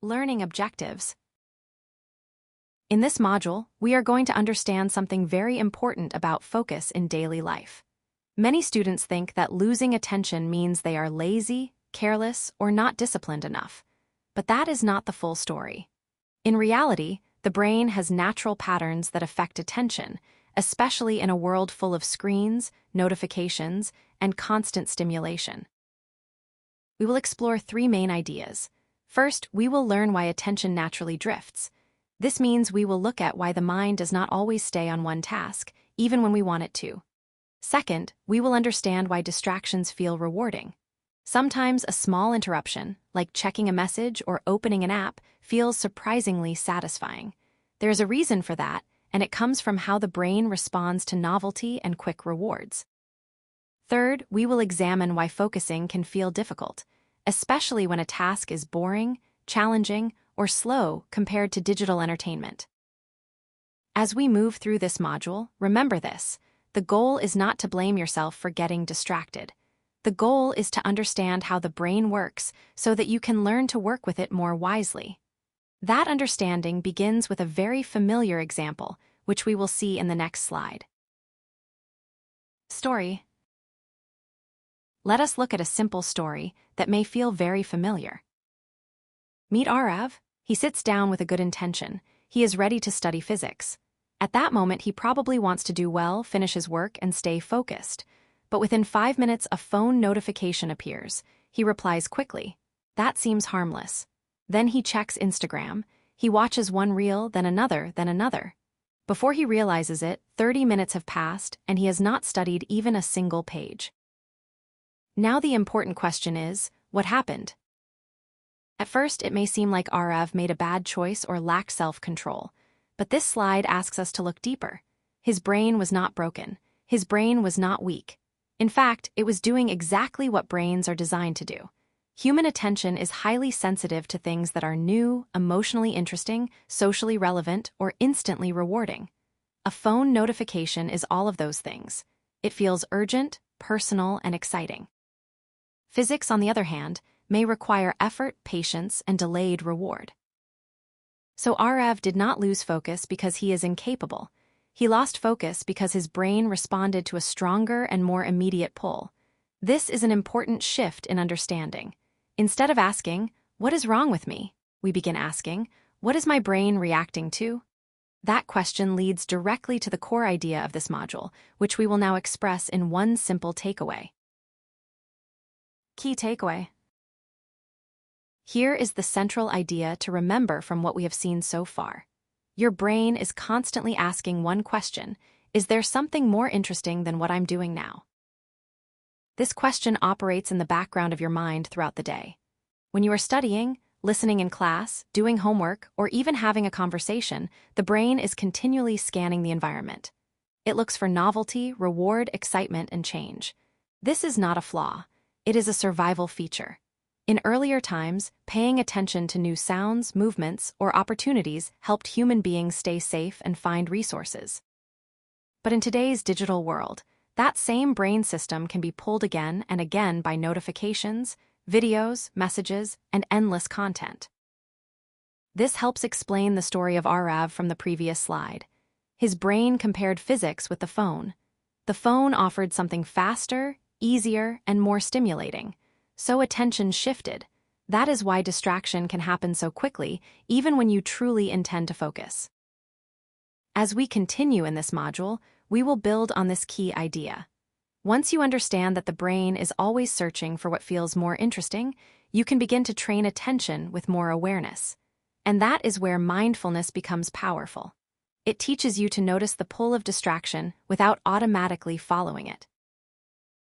Learning objectives. In this module, we are going to understand something very important about focus in daily life. Many students think that losing attention means they are lazy, careless, or not disciplined enough. But that is not the full story. In reality, the brain has natural patterns that affect attention, especially in a world full of screens, notifications, and constant stimulation. We will explore three main ideas. First, we will learn why attention naturally drifts. This means we will look at why the mind does not always stay on one task, even when we want it to. Second, we will understand why distractions feel rewarding. Sometimes a small interruption, like checking a message or opening an app, feels surprisingly satisfying. There is a reason for that, and it comes from how the brain responds to novelty and quick rewards. Third, we will examine why focusing can feel difficult, especially when a task is boring, challenging, or slow compared to digital entertainment. As we move through this module, remember this: the goal is not to blame yourself for getting distracted. The goal is to understand how the brain works so that you can learn to work with it more wisely. That understanding begins with a very familiar example, which we will see in the next slide. Story. Let us look at a simple story that may feel very familiar. Meet Arav. He sits down with a good intention. He is ready to study physics. At that moment, he probably wants to do well, finish his work, and stay focused. But within 5 minutes, a phone notification appears. He replies quickly. That seems harmless. Then he checks Instagram. He watches one reel, then another, then another. Before he realizes it, 30 minutes have passed, and he has not studied even a single page. Now the important question is, what happened? At first, it may seem like Arav made a bad choice or lacked self-control. But this slide asks us to look deeper. His brain was not broken. His brain was not weak. In fact, it was doing exactly what brains are designed to do. Human attention is highly sensitive to things that are new, emotionally interesting, socially relevant, or instantly rewarding. A phone notification is all of those things. It feels urgent, personal, and exciting. Physics, on the other hand, may require effort, patience, and delayed reward. So Arav did not lose focus because he is incapable. He lost focus because his brain responded to a stronger and more immediate pull. This is an important shift in understanding. Instead of asking, "What is wrong with me?" we begin asking, "What is my brain reacting to?" That question leads directly to the core idea of this module, which we will now express in one simple takeaway. Key takeaway. Here is the central idea to remember from what we have seen so far. Your brain is constantly asking one question: is there something more interesting than what I'm doing now? This question operates in the background of your mind throughout the day. When you are studying, listening in class, doing homework, or even having a conversation, the brain is continually scanning the environment. It looks for novelty, reward, excitement, and change. This is not a flaw. It is a survival feature. In earlier times, paying attention to new sounds, movements, or opportunities helped human beings stay safe and find resources. But in today's digital world, that same brain system can be pulled again and again by notifications, videos, messages, and endless content. This helps explain the story of Arav from the previous slide. His brain compared physics with the phone. The phone offered something faster, easier, and more stimulating. So attention shifted. That is why distraction can happen so quickly, even when you truly intend to focus. As we continue in this module, we will build on this key idea. Once you understand that the brain is always searching for what feels more interesting, you can begin to train attention with more awareness. And that is where mindfulness becomes powerful. It teaches you to notice the pull of distraction without automatically following it.